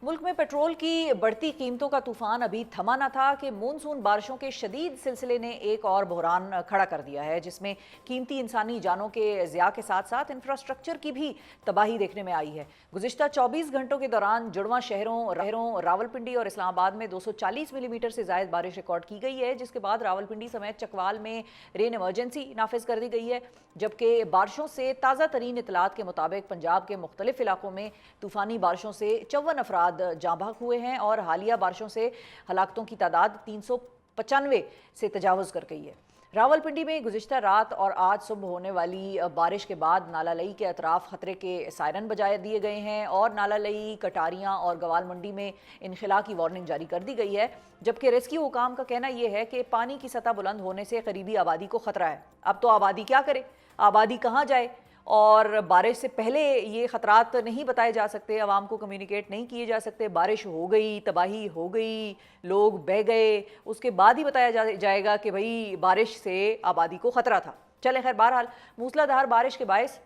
मुल्क में पेट्रोल की बढ़ती कीमतों का तूफान अभी थमा न था कि मानसून बारिशों के शदीद सिलसिले ने एक और बहरान खड़ा कर दिया है, जिसमें कीमती इंसानी जानों के ज़िया के साथ साथ इंफ्रास्ट्रक्चर की भी तबाही देखने में आई है। गुज़िश्ता 24 घंटों के दौरान जुड़वां शहरों रावलपिंडी और इस्लामाबाद में 240 मिलीमीटर से ज़ायद बारिश रिकॉर्ड की गई है, जिसके बाद रावलपिंडी समेत चकवाल में रेन इमरजेंसी नाफिज कर दी गई है। जबकि बारिशों से ताज़ा तरीन इतलात के मुताबिक पंजाब के मुख्तलिफ इलाकों में तूफ़ानी बारिशों से 54 अफराद जाँ बहक हुए हैं और हालिया बारिशों से हलाकतों की तादाद 395 से तजावज़ कर गई है। रावलपिंडी में गुज़िश्ता रात और आज सुबह होने वाली बारिश के बाद नाला लई के अतराफ खतरे के सायरन बजाए दिए गए हैं और नाला लई, कटारियाँ और गवाल मंडी में इनखला की वार्निंग जारी कर दी गई है। जबकि रेस्क्यू हुकाम का कहना यह है कि पानी की सतह बुलंद होने से करीबी आबादी को खतरा है। अब तो आबादी क्या करे, आबादी कहाँ जाए, और बारिश से पहले ये ख़तरात नहीं बताए जा सकते, आवाम को कम्युनिकेट नहीं किए जा सकते। बारिश हो गई, तबाही हो गई, लोग बह गए, उसके बाद ही बताया जाएगा कि भाई बारिश से आबादी को ख़तरा था। चले खैर, बहरहाल मूसलाधार बारिश के बायस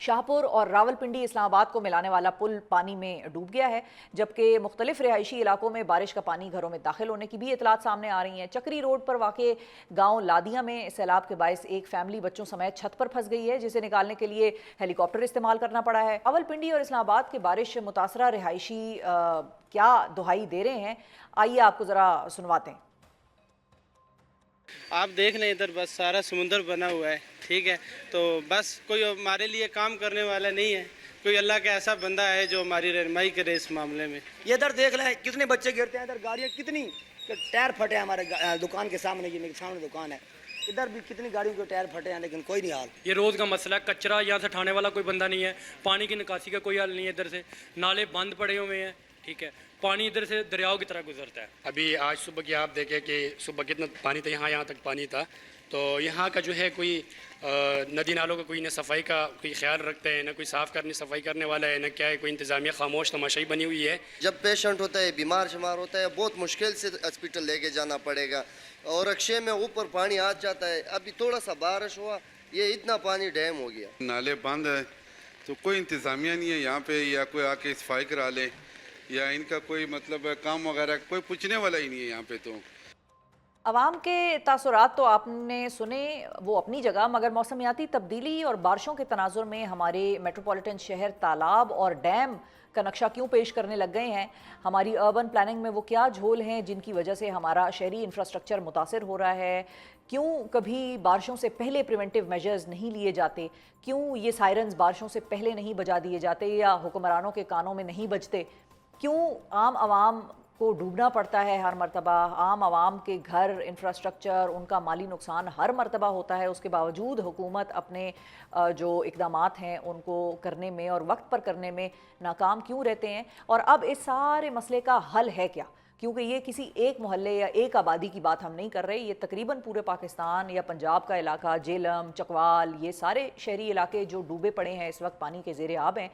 शाहपुर और रावलपिंडी इस्लामाबाद को मिलाने वाला पुल पानी में डूब गया है, जबकि मुख्तलिफ रिहायशी इलाकों में बारिश का पानी घरों में दाखिल होने की भी इतलात सामने आ रही हैं। चक्री रोड पर वाक़े गांव लादिया में सैलाब के बायस एक फैमिली बच्चों समेत छत पर फंस गई है, जिसे निकालने के लिए हेलीकॉप्टर इस्तेमाल करना पड़ा है। रावलपिंडी और इस्लामाबाद की बारिश मुतासरा रिहायशी क्या दुहाई दे रहे हैं, आइए आपको ज़रा सुनवाते हैं। आप देख लें, इधर बस सारा समुंदर बना हुआ है, ठीक है। तो बस कोई हमारे लिए काम करने वाला नहीं है, कोई अल्लाह का ऐसा बंदा है जो हमारी रहनुमाई करे इस मामले में। ये इधर देख लें कितने बच्चे गिरते हैं, इधर गाड़ियाँ कितनी टायर फटे हैं हमारे दुकान के सामने, ये मेरे सामने दुकान है, इधर भी कितनी गाड़ियों के टायर फटे हैं, लेकिन कोई नहीं हाल। ये रोज़ का मसला है, कचरा यहाँ से उठाने वाला कोई बंदा नहीं है, पानी की निकासी का कोई हल नहीं है, इधर से नाले बंद पड़े हुए हैं, ठीक है। पानी इधर से दरियाओं की तरह गुजरता है। अभी आज सुबह की आप देखें कि सुबह कितना पानी था, यहाँ तक पानी था। तो यहाँ का जो है कोई नदी नालों का कोई न सफाई का कोई ख्याल रखते हैं, न कोई साफ़ करने सफाई करने वाला है, न क्या है, कोई इंतज़ामिया खामोश तमाशाई बनी हुई है। जब पेशेंट होता है, बीमार शमार होता है, बहुत मुश्किल से हॉस्पिटल लेके जाना पड़ेगा और अक्षय में ऊपर पानी आ जाता है। अभी थोड़ा सा बारिश हुआ, ये इतना पानी डैम हो गया, नाले बंद है, तो कोई इंतज़ामिया नहीं है यहाँ पे, या कोई आके सफाई करा ले, या इनका कोई मतलब काम वगैरह कोई पूछने वाला ही नहीं है यहाँ पे। तो अवाम के तासुरात तो आपने सुने, वो अपनी जगह, मगर मौसमियाती तब्दीली और बारिशों के तनाजुर में हमारे मेट्रोपॉलिटन शहर तालाब और डैम का नक्शा क्यों पेश करने लग गए हैं। हमारी अर्बन प्लानिंग में वो क्या झोल हैं जिनकी वजह से हमारा शहरी इंफ्रास्ट्रक्चर मुतासर हो रहा है। क्यों कभी बारिशों से पहले प्रिवेंटिव मेजर्स नहीं लिए जाते, क्यों ये सायरन्स बारिशों से पहले नहीं बजा दिए जाते या हुक्मरानों के कानों में नहीं बजते, क्यों आम आवाम को डूबना पड़ता है हर मरतबा, आम आवाम के घर, इंफ्रास्ट्रक्चर, उनका माली नुकसान हर मरतबा होता है। उसके बावजूद हुकूमत अपने जो इक़दामात हैं उनको करने में और वक्त पर करने में नाकाम क्यों रहते हैं। और अब इस सारे मसले का हल है क्या, क्योंकि ये किसी एक मोहल्ले या एक आबादी की बात हम नहीं कर रहे, ये तकरीबन पूरे पाकिस्तान या पंजाब का इलाका, जेलम, चकवाल, ये सारे शहरी इलाके जो डूबे पड़े हैं इस वक्त, पानी के ज़ेरे आब हैं।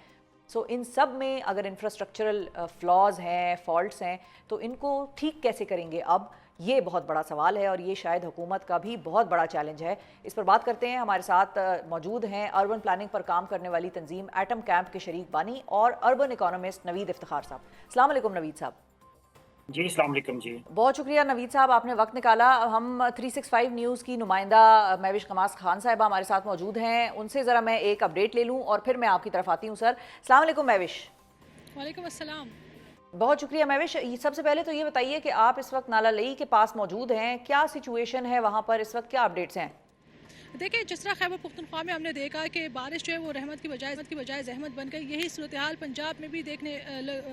सो इन सब में अगर इंफ्रास्ट्रक्चरल फ्लॉज हैं, फॉल्ट्स हैं, तो इनको ठीक कैसे करेंगे, अब ये बहुत बड़ा सवाल है और ये शायद हुकूमत का भी बहुत बड़ा चैलेंज है। इस पर बात करते हैं, हमारे साथ मौजूद हैं अर्बन प्लानिंग पर काम करने वाली तंजीम एटम कैंप के शरीक बानी और अर्बन इकोनॉमिस्ट नवीद इफ्तिखार साहब। अस्सलाम वालेकुम नवीद साहब। जी अस्सलाम वालेकुम जी। बहुत शुक्रिया नवीद साहब, आपने वक्त निकाला। हम 365 न्यूज़ की नुमाइंदा महविश कमास खान साहिबा हमारे साथ मौजूद हैं, उनसे ज़रा मैं एक अपडेट ले लूँ और फिर मैं आपकी तरफ आती हूँ। सर अस्सलाम वालेकुम महविश। वालेकुम अस्सलाम। बहुत शुक्रिया महविश। सबसे पहले तो ये बताइए कि आप इस वक्त नाला लई के पास मौजूद हैं, क्या सिचुएशन है वहाँ पर इस वक्त, क्या अपडेट्स हैं? देखिए, जिस तरह खैबर पुख्तनख्वा में हमने देखा कि बारिश जो है वो रहमत की बजाय जहमत बन गई, यही सूरत हाल पंजाब में भी देखने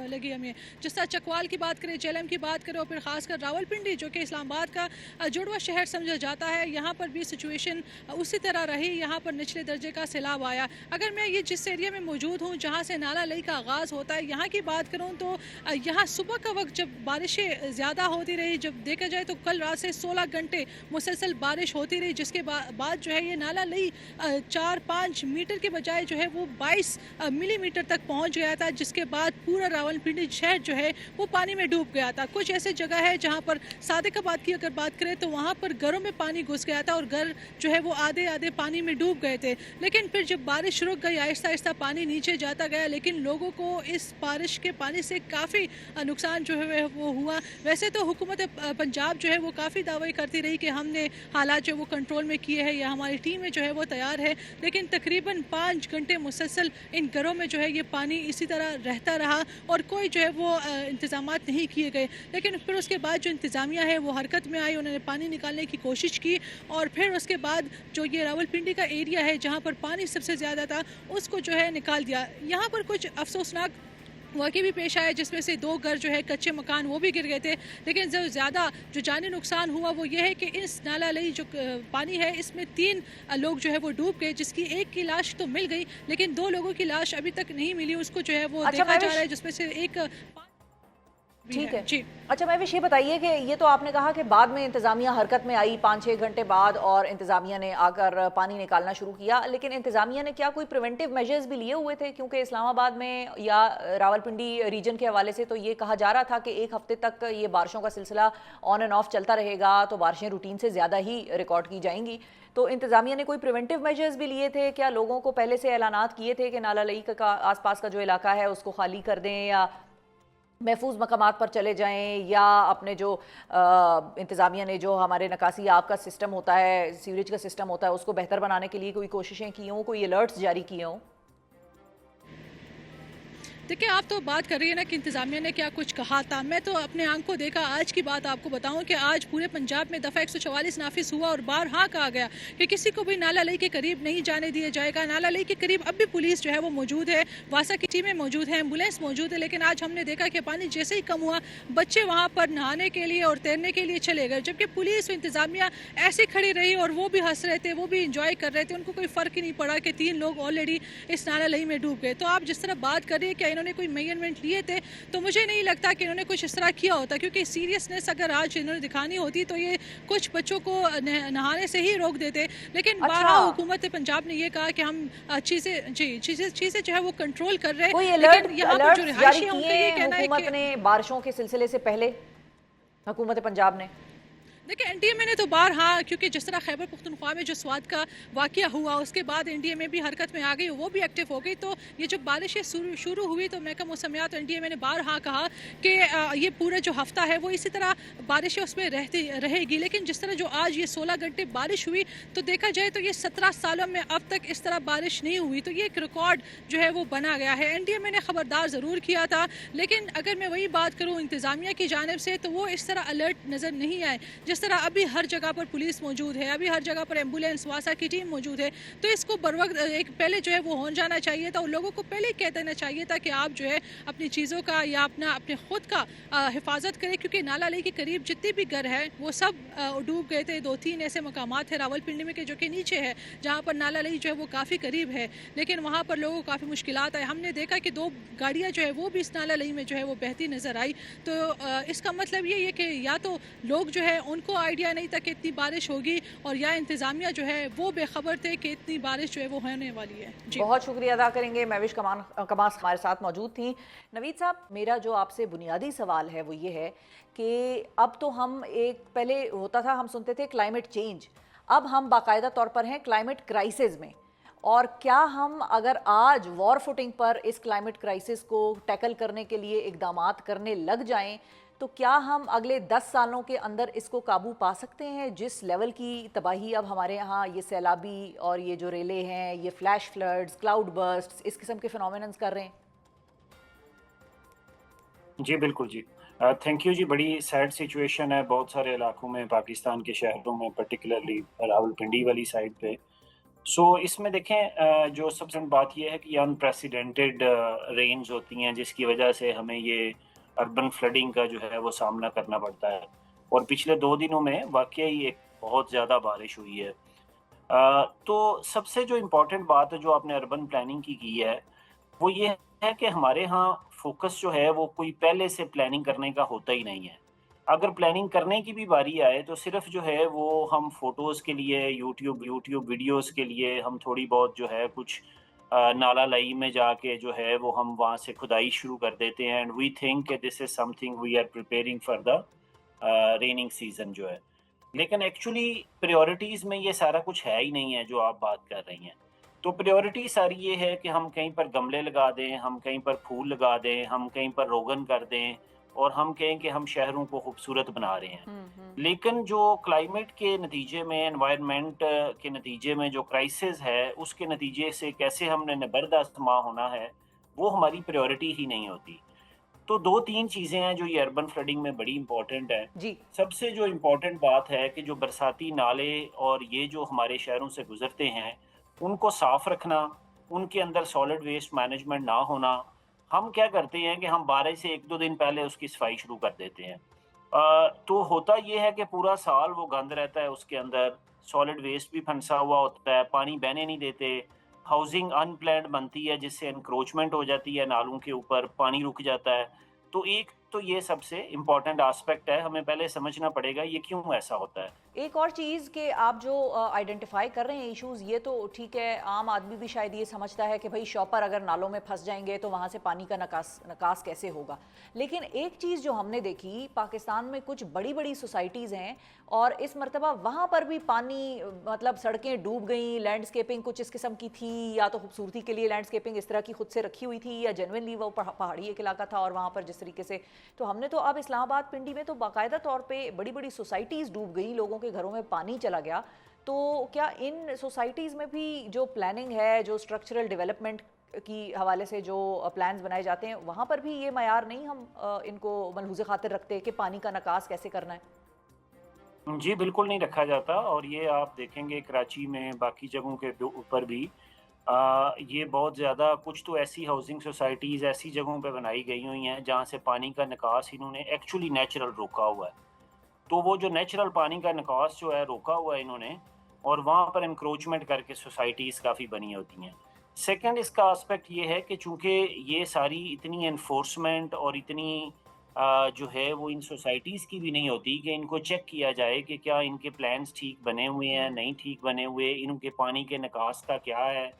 लगी हमें। जिस तरह चकवाल की बात करें, जेलम की बात करें और फिर खासकर रावलपिंडी जो कि इस्लामाबाद का जुड़वा शहर समझा जाता है, यहाँ पर भी सिचुएशन उसी तरह रही। यहाँ पर निचले दर्जे का सैलाब आया। अगर मैं ये जिस एरिया में मौजूद हूँ जहाँ से नाला लई का आगाज़ होता है, यहाँ की बात करूँ तो यहाँ सुबह का वक्त जब बारिशें ज़्यादा होती रही, जब देखा जाए तो कल रात से 16 घंटे मुसलसल बारिश होती रही, जिसके बाद जो है ये नाला लई 4-5 मीटर के बजाय जो है वो 22 मिलीमीटर तक पहुंच गया था, जिसके बाद पूरा रावलपिंडी शहर जो है वो पानी में डूब गया था। कुछ ऐसे जगह है जहां पर सादिकाबाद की अगर बात करें तो वहां पर घरों में पानी घुस गया था और घर जो है वो आधे आधे पानी में डूब गए थे। लेकिन फिर जब बारिश रुक गई, आहिस्ता आहिस्ता पानी नीचे जाता गया, लेकिन लोगों को इस बारिश के पानी से काफ़ी नुकसान जो है वो हुआ। वैसे तो हुकूमत पंजाब जो है वो काफ़ी दावे करती रही कि हमने हालात जो वो कंट्रोल में किए हैं या हमारी टीम जो है वो तैयार है, लेकिन तकरीबन 5 घंटे मुसलसल इन घरों में जो है ये पानी इसी तरह रहता रहा और कोई जो है वो इंतजाम नहीं किए गए। लेकिन फिर उसके बाद जो इंतज़ामिया है वो हरकत में आई, उन्होंने पानी निकालने की कोशिश की और फिर उसके बाद जो ये रावलपिंडी का एरिया है जहाँ पर पानी सबसे ज़्यादा था उसको जो है निकाल दिया। यहाँ पर कुछ अफसोसनाक वाक़ई भी पेश आया, जिसमें से 2 घर जो है कच्चे मकान वो भी गिर गए थे। लेकिन जो ज़्यादा जो जानी नुकसान हुआ वो ये है कि इस नाला लई जो पानी है इसमें 3 लोग जो है वो डूब गए, जिसकी एक की लाश तो मिल गई लेकिन 2 लोगों की लाश अभी तक नहीं मिली। उसको जो है वो देखा जा रहा है, जिसमें से एक ठीक है जी। अच्छा महविश, ये बताइए कि ये तो आपने कहा कि बाद में इंतज़ामिया हरकत में आई 5-6 घंटे बाद और इंतज़ामिया ने आकर पानी निकालना शुरू किया, लेकिन इंतज़ामिया ने क्या कोई प्रिवेंटिव मेजर्स भी लिए हुए थे? क्योंकि इस्लामाबाद में या रावलपिंडी रीजन के हवाले से तो ये कहा जा रहा था कि 1 हफ्ते तक ये बारिशों का सिलसिला ऑन एंड ऑफ चलता रहेगा, तो बारिशें रूटीन से ज़्यादा ही रिकॉर्ड की जाएंगी। तो इंतज़ामिया ने कोई प्रिवेंटिव मेजर्स भी लिए थे क्या? लोगों को पहले से ऐलानात किए थे कि नाला लई का आसपास का जो इलाका है उसको खाली कर दें या महफूज मकामात पर चले जाएं, या अपने जो इंतज़ामिया ने जो हमारे निकासी आब का सिस्टम होता है, सीवरेज का सिस्टम होता है, उसको बेहतर बनाने के लिए कोई कोशिशें की हों, कोई अलर्ट्स जारी किए हों? देखिए, आप तो बात कर रही है ना कि इंतज़ामिया ने क्या कुछ कहा था। मैं तो अपने आंखों देखा। आज की बात आपको बताऊं कि आज पूरे पंजाब में दफ़ा 144 नाफिज हुआ और बारहा कहा गया कि किसी को भी नाला लई के करीब नहीं जाने दिया जाएगा। नाला लई के करीब अब भी पुलिस जो है वो मौजूद है, वासा की टीमें मौजूद हैं, एम्बुलेंस मौजूद है, लेकिन आज हमने देखा कि पानी जैसे ही कम हुआ बच्चे वहाँ पर नहाने के लिए और तैरने के लिए चले गए, जबकि पुलिस और इंतज़ामिया ऐसे खड़ी रही और वो भी हंस रहे थे, वो भी इंजॉय कर रहे थे। उनको कोई फ़र्क ही नहीं पड़ा कि 3 लोग ऑलरेडी इस नाला लई में डूब गए। तो आप जिस तरह बात कर रही है कि इन्होंने कोई मेजरमेंट लिए थे, तो मुझे नहीं लगता कि इन्होंने कुछ इस तरह किया होता, क्योंकि सीरियसनेस अगर आज इन्होंने दिखानी होती तो ये कुछ बच्चों को नहाने से ही रोक देते। लेकिन बारहा हुकूमत पंजाब ने ये कहा कि हम चीजें जो है वो कंट्रोल कर रहे हैं। कोई लेकिन यहाँ पर जो अलर्ट रिहायशी जारी है उनका किए ये कहना है हुकूमत कि ने बारिशों के सिलसिले से पहले, हुकूमत पंजाब ने? देखिए, एनडीए ने तो बारहा, क्योंकि जिस तरह खैबर पख्तूनख्वा में जो स्वाद का वाकया हुआ उसके बाद एनडीए में भी हरकत में आ गई, वो भी एक्टिव हो गई। तो ये जब बारिशें शुरू हुई तो महकमा मौसमियात एनडीए ने बारहा कहा कि ये पूरा जो हफ्ता है वो इसी तरह बारिशें उसमें रहती रहेगी। लेकिन जिस तरह जो आज ये 16 घंटे बारिश हुई तो देखा जाए तो ये 17 सालों में अब तक इस तरह बारिश नहीं हुई, तो ये एक रिकॉर्ड जो है वो बना गया है। एनडीए ने खबरदार ज़रूर किया था, लेकिन अगर मैं वही बात करूँ इंतज़ामिया की जानिब से तो वो इस तरह अलर्ट नज़र नहीं आए। जिस तरह अभी हर जगह पर पुलिस मौजूद है, अभी हर जगह पर एम्बुलेंस वासा की टीम मौजूद है, तो इसको बर वक्त एक पहले जो है वो हो जाना चाहिए था और लोगों को पहले ही कह देना चाहिए था कि आप जो है अपनी चीज़ों का या अपने खुद का हिफाजत करें, क्योंकि नाला लई के करीब जितने भी घर हैं वो सब डूब गए थे। 2-3 ऐसे मकामात है रावलपिंडी में के जो कि नीचे है, जहाँ पर नाला लई जो है वो काफ़ी करीब है, लेकिन वहाँ पर लोगों को काफ़ी मुश्किलात आए। हमने देखा कि 2 गाड़ियाँ जो है वो भी इस नाला लई में जो है वो बहती नज़र आई। तो इसका मतलब ये है कि या तो लोग जो है उनको आइडिया नहीं था कि इतनी बारिश होगी, और या इंतज़ामिया जो है वो बेखबर थे कि इतनी बारिश जो है वो होने वाली है। जी, बहुत शुक्रिया अदा करेंगे। महविश कमास हमारे साथ मौजूद थी। नवीद साहब, मेरा जो आपसे बुनियादी सवाल है वो ये है कि अब तो हम पहले होता था, हम सुनते थे क्लाइमेट चेंज, अब हम बाकायदा तौर पर हैं क्लाइमेट क्राइसिस में। और क्या हम अगर आज वॉर फुटिंग पर इस क्लाइमेट क्राइसिस को टैकल करने के लिए इकदामात करने लग जाएं, तो क्या हम अगले 10 सालों के अंदर इसको काबू पा सकते हैं? जिस लेवल की तबाही अब हमारे यहाँ ये सैलाबी और ये जो रेले हैं, ये फ्लैश फ्लड्स, क्लाउड बर्स्ट्स, इस किस्म के फिनोमेनन्स कर रहे हैं? जी बिल्कुल जी, थैंक यू जी। बड़ी सैड सिचुएशन है बहुत सारे इलाकों में, पाकिस्तान के शहरों में, पर्टिकुलरली रावलपिंडी वाली साइड पे। इसमें देखें, जो सबसे बात यह है कि ये अनप्रेसिडेंटेड रेन्स होती हैं, जिसकी वजह से हमें ये अर्बन फ्लडिंग का जो है वो सामना करना पड़ता है। और पिछले 2 दिनों में वाकई एक बहुत ज़्यादा बारिश हुई है। तो सबसे जो इम्पोर्टेंट बात है जो आपने अर्बन प्लानिंग की है वो ये है कि हमारे यहाँ फोकस जो है वो कोई पहले से प्लानिंग करने का होता ही नहीं है। अगर प्लानिंग करने की भी बारी आए तो सिर्फ जो है वो हम फोटोज़ के लिए यूट्यूब वीडियोज़ के लिए हम थोड़ी बहुत जो है कुछ नाला लई में जाके जो है वो हम वहाँ से खुदाई शुरू कर देते हैं, and we think this is something we are preparing for the raining season जो है। लेकिन एक्चुअली प्रायोरिटीज़ में ये सारा कुछ है ही नहीं है जो आप बात कर रही हैं। तो प्रायोरिटी सारी ये है कि हम कहीं पर गमले लगा दें, हम कहीं पर फूल लगा दें, हम कहीं पर रोगन कर दें और हम कहें कि हम शहरों को खूबसूरत बना रहे हैं। लेकिन जो क्लाइमेट के नतीजे में, एनवायरनमेंट के नतीजे में जो क्राइसिस है, उसके नतीजे से कैसे हमने निबर्दाश्तमा होना है, वो हमारी प्रायोरिटी ही नहीं होती। तो 2-3 चीज़ें हैं जो ये अर्बन फ्लडिंग में बड़ी इम्पोर्टेंट हैं। जी। सबसे जो इम्पोर्टेंट बात है कि जो बरसाती नाले और ये जो हमारे शहरों से गुज़रते हैं, उनको साफ़ रखना, उनके अंदर सॉलिड वेस्ट मैनेजमेंट ना होना। हम क्या करते हैं कि हम बारिश से 1-2 दिन पहले उसकी सफाई शुरू कर देते हैं। तो होता ये है कि पूरा साल वो गंद रहता है उसके अंदर, सॉलिड वेस्ट भी फंसा हुआ होता है, पानी बहने नहीं देते, हाउसिंग अनप्लैन्ड बनती है जिससे एनक्रोचमेंट हो जाती है नालों के ऊपर, पानी रुक जाता है। तो एक तो ये सबसे इम्पोर्टेंट एस्पेक्ट है, हमें पहले समझना पड़ेगा ये क्यों ऐसा होता है। एक और चीज़ कि आप जो आइडेंटिफाई कर रहे हैं इश्यूज, ये तो ठीक है, आम आदमी भी शायद ये समझता है कि भाई शॉपर अगर नालों में फंस जाएंगे तो वहाँ से पानी का निकास कैसे होगा। लेकिन एक चीज़ जो हमने देखी, पाकिस्तान में कुछ बड़ी बड़ी सोसाइटीज़ हैं और इस मरतबा वहाँ पर भी पानी, मतलब सड़कें डूब गई, लैंडस्केपिंग कुछ इस किस्म की थी, या तो खूबसूरती के लिए लैंडस्केपिंग इस तरह की खुद से रखी हुई थी, या जेनुइनली वो पहाड़ी एक इलाका था और वहाँ पर जिस तरीके से, तो हमने तो अब इस्लामाबाद पिंडी में तो बाकायदा तौर पे बड़ी बड़ी सोसाइटीज़ डूब गई, लोगों के घरों में पानी चला गया। तो क्या इन सोसाइटीज़ में भी जो प्लानिंग है, जो स्ट्रक्चरल डेवलपमेंट की हवाले से जो प्लान्स बनाए जाते हैं, वहाँ पर भी ये मयार नहीं हम इनको मलहूज़े खातिर रखते कि पानी का निकास कैसे करना है? जी, बिल्कुल नहीं रखा जाता और ये आप देखेंगे कराची में, बाकी जगहों के ऊपर भी ये बहुत ज़्यादा, कुछ तो ऐसी हाउसिंग सोसाइटीज़ ऐसी जगहों पे बनाई गई हुई हैं जहाँ से पानी का निकास इन्होंने एक्चुअली नेचुरल रोका हुआ है। तो वो जो नेचुरल पानी का निकास जो है रोका हुआ है इन्होंने, और वहाँ पर एनक्रोचमेंट करके सोसाइटीज़ काफ़ी बनी होती हैं। सेकंड इसका एस्पेक्ट ये है कि चूँकि ये सारी इतनी एनफोर्समेंट और इतनी जो है वो इन सोसाइटीज़ की भी नहीं होती कि इनको चेक किया जाए कि क्या इनके प्लान्स ठीक बने हुए हैं, नहीं ठीक बने हुए, इनके पानी के निकास का क्या है,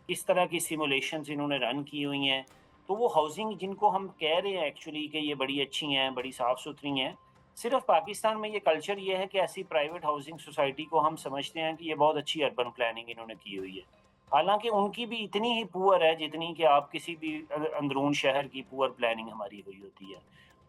किस तरह की सिमुलेशंस इन्होंने रन की हुई हैं। तो वो हाउसिंग जिनको हम कह रहे हैं एक्चुअली कि ये बड़ी अच्छी हैं, बड़ी साफ़-सुथरी हैं, सिर्फ़ पाकिस्तान में ये कल्चर ये है कि ऐसी प्राइवेट हाउसिंग सोसाइटी को हम समझते हैं कि ये बहुत अच्छी अर्बन प्लानिंग इन्होंने की हुई है। हालाँकि उनकी भी इतनी ही पुअर है जितनी कि आप किसी भी अंदरून शहर की पुअर प्लानिंग हमारी हुई होती है।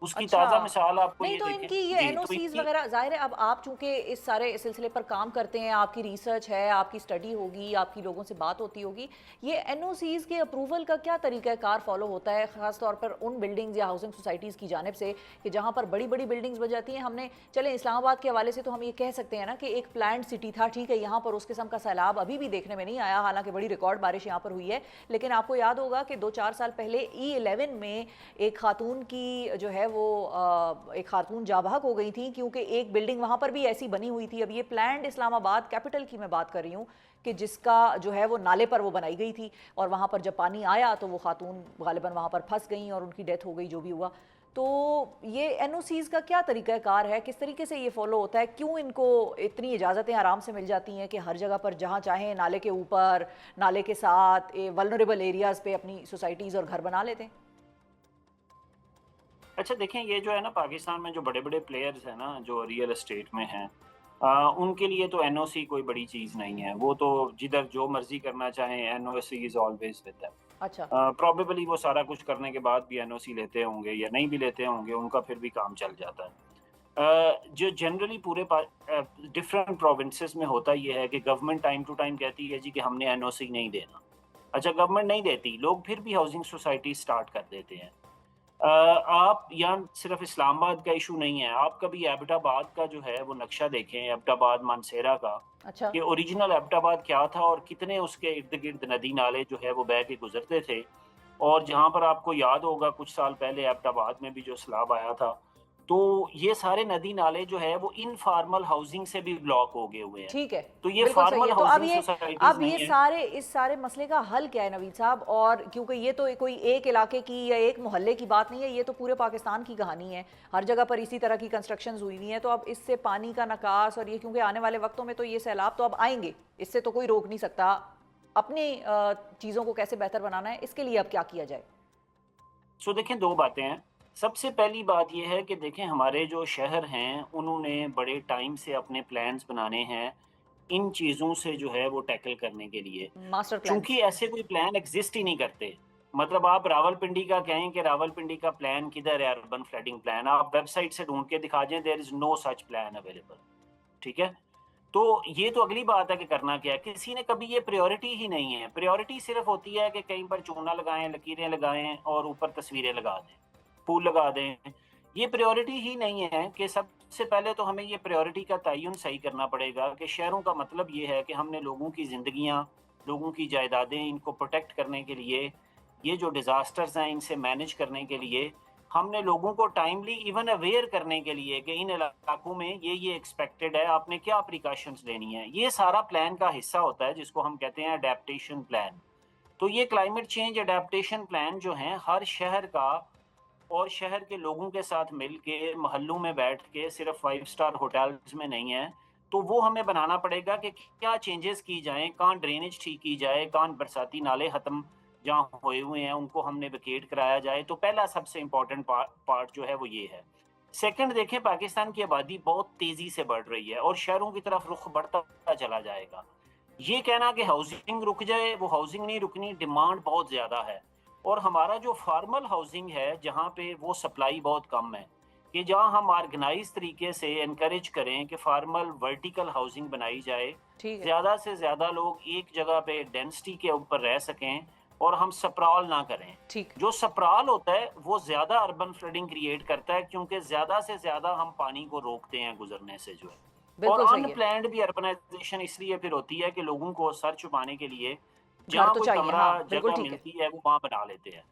उसकी अच्छा। ताज़ा मिसाल आपको नहीं ये तो देखें। इनकी ये जी, तो एनओसीज़ इनकी वगैरह, ज़ाहिर है अब आप चूँकि इस सारे सिलसिले पर काम करते हैं, आपकी रिसर्च है, आपकी स्टडी होगी, आपकी लोगों से बात होती होगी, ये एनओसीज़ के अप्रूवल का क्या तरीक़ाकार फ़ॉलो होता है, ख़ास तौर पर उन बिल्डिंग्स या हाउसिंग सोसाइटीज़ की जानिब से कि जहाँ पर बड़ी-बड़ी बिल्डिंग्स बन जाती हैं? हमने चलें इस्लामाबाद के हवाले से तो हम ये कह सकते हैं ना कि एक प्लान्ड सिटी था, ठीक है, यहाँ पर उस किस्म का सैलाब अभी भी देखने में नहीं आया, हालाँकि बड़ी रिकॉर्ड बारिश यहाँ पर हुई है। लेकिन आपको याद होगा कि 2-4 साल पहले E11 में एक खातून की जो है वो एक खातून जाबाक हो गई थी क्योंकि एक बिल्डिंग वहाँ पर भी ऐसी बनी हुई थी। अब ये प्लान्ड इस्लामाबाद कैपिटल की मैं बात कर रही हूँ कि जिसका जो है वो नाले पर वो बनाई गई थी और वहाँ पर जब पानी आया तो वो खातून गालिबन वहाँ पर फंस गई और उनकी डेथ हो गई, जो भी हुआ। तो ये एनओसीज़ का क्या तरीक़ाकार है, किस तरीके से ये फॉलो होता है, क्यों इनको इतनी इजाज़तें आराम से मिल जाती हैं कि हर जगह पर जहाँ चाहें नाले के ऊपर, नाले के साथ, वल्नरेबल एरियाज़ पे अपनी सोसाइटीज़ और घर बना लेते हैं? अच्छा देखें, ये जो है ना पाकिस्तान में जो बड़े-बड़े प्लेयर्स हैं ना, जो रियल एस्टेट में हैं, उनके लिए तो एनओसी कोई बड़ी चीज़ नहीं है। वो तो जिधर जो मर्ज़ी करना चाहें, NOC is always with them. अच्छा। प्रोबेबली वो सारा कुछ करने के बाद भी एनओसी लेते होंगे या नहीं भी लेते होंगे, उनका फिर भी काम चल जाता है। जो जनरली पूरे डिफरेंट प्रोविंसेस में होता ये है कि गवर्नमेंट टाइम टू टाइम कहती है जी कि हमने एनओसी नहीं देना। अच्छा, गवर्नमेंट नहीं देती, लोग फिर भी हाउसिंग सोसाइटी स्टार्ट कर देते हैं। आप यहाँ सिर्फ इस्लामाबाद का इशू नहीं है, आप कभी एबटाबाद का जो है वो नक्शा देखें, एबटाबाद मानसेरा का, अच्छा। कि ओरिजिनल एबटाबाद क्या था और कितने उसके इर्द गिर्द नदी नाले जो है वो बह के गुजरते थे। और जहाँ पर आपको याद होगा कुछ साल पहले एबटाबाद में भी जो सैलाब आया था, तो ये सारे नदी नाले जो है वो इनफॉर्मल हाउसिंग से भी ब्लॉक हो गए हुए हैं। ठीक है, तो ये बिल्कुल सही फॉर्मल है। तो अब हाउसिंग ये सोसाइटीज नहीं है। इस सारे मसले का हल क्या है नवीद साहब? और क्योंकि ये तो कोई एक इलाके की या एक मोहल्ले की बात नहीं है, ये तो पूरे पाकिस्तान की कहानी है, हर जगह पर इसी तरह की कंस्ट्रक्शंस हुई हुई हैं। तो अब इससे पानी का निकास और ये, क्योंकि आने वाले वक्तों में तो ये सैलाब तो अब आएंगे, इससे तो कोई रोक नहीं सकता, अपनी चीज़ों को कैसे बेहतर बनाना है, इसके लिए अब क्या किया जाए? सो देखें, दो बातें हैं। सबसे पहली बात यह है कि देखें, हमारे जो शहर हैं उन्होंने बड़े टाइम से अपने प्लान्स बनाने हैं इन चीज़ों से जो है वो टैकल करने के लिए। Master plan. चूंकि ऐसे कोई प्लान एग्जिस्ट ही नहीं करते। मतलब आप रावलपिंडी का कहें कि रावलपिंडी का प्लान किधर है, अर्बन फ्लडिंग प्लान, आप वेबसाइट से ढूंढ के दिखा दें, there is no such plan available. ठीक है, तो ये तो अगली बात है कि करना क्या है। किसी ने कभी ये प्रायोरिटी ही नहीं है। प्रायोरिटी सिर्फ होती है कि कहीं पर चूना लगाएं, लकीरें लगाएं और ऊपर तस्वीरें लगा दें, फूल लगा दें। ये प्रायोरिटी ही नहीं है कि सबसे पहले तो हमें ये प्रायोरिटी का तयन सही करना पड़ेगा कि शहरों का मतलब ये है कि हमने लोगों की ज़िंदगियां, लोगों की जायदादें, इनको प्रोटेक्ट करने के लिए, ये जो डिज़ास्टर्स हैं इनसे मैनेज करने के लिए, हमने लोगों को टाइमली इवन अवेयर करने के लिए कि इन इलाकों में ये एक्सपेक्टेड है, आपने क्या प्रिकॉशंस लेनी है, ये सारा प्लान का हिस्सा होता है जिसको हम कहते हैं अडेप्टेशन प्लान। तो ये क्लाइमेट चेंज अडेप्टेशन प्लान जो हैं हर शहर का और शहर के लोगों के साथ मिल के मोहल्लों में बैठ के, सिर्फ 5 स्टार होटल्स में नहीं है, तो वो हमें बनाना पड़ेगा कि क्या चेंजेस की जाएं, कहाँ ड्रेनेज ठीक की जाए, कहाँ बरसाती नाले ख़त्म जहाँ हुए हुए हैं उनको हमने वेकेट कराया जाए। तो पहला सबसे इम्पोर्टेंट पार्ट जो है वो ये है। सेकंड, देखें, पाकिस्तान की आबादी बहुत तेज़ी से बढ़ रही है और शहरों की तरफ रुख बढ़ता चला जाएगा। ये कहना कि हाउसिंग रुक जाए, वो हाउसिंग नहीं रुकनी, डिमांड बहुत ज़्यादा है। और हमारा जो फार्मल हाउसिंग है जहाँ पे वो सप्लाई बहुत कम है, कि जहाँ हम ऑर्गेनाइज तरीके से इनकरेज करें कि फार्मल वर्टिकल हाउसिंग बनाई जाए, ठीक है। ज़्यादा से ज़्यादा लोग एक जगह पे डेंसिटी के ऊपर रह सकें और हम सप्राल ना करें। ठीक। जो सप्राल होता है वो ज़्यादा अर्बन फ्लडिंग क्रिएट करता है, क्योंकि ज़्यादा से ज़्यादा हम पानी को रोकते हैं गुजरने से जो है। और बिल्कुल सही है। अनप्लैंड भी अर्बनाइजेशन इसलिए फिर होती है कि लोगों को सर छुपाने के लिए घर जहाँ तो कोई चाहिए, कमरा हाँ, बिल्कुल जगह ठीक है। मिलती है वो वहाँ बना लेते हैं।